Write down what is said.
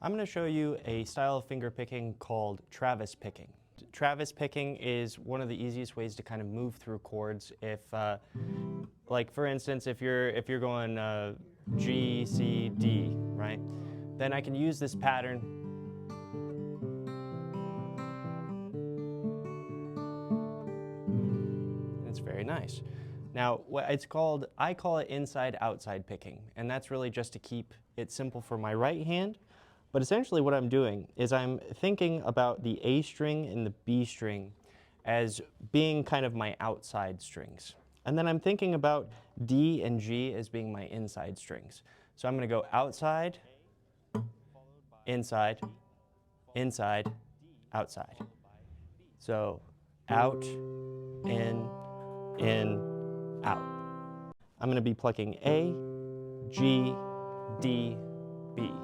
I'm going to show you a style of finger picking called Travis picking. Travis picking is one of the easiest ways to kind of move through chords. If, like for instance, if you're going G, C, D, right? Then I can use this pattern. It's very nice. Now, what it's called, I call it inside-outside picking, and that's really just to keep it simple for my right hand. But essentially what I'm doing is I'm thinking about the A string and the B string as being kind of my outside strings. And then I'm thinking about D and G as being my inside strings. So I'm going to go outside, inside, inside, outside. So out, in, out. I'm going to be plucking A, G, D, B.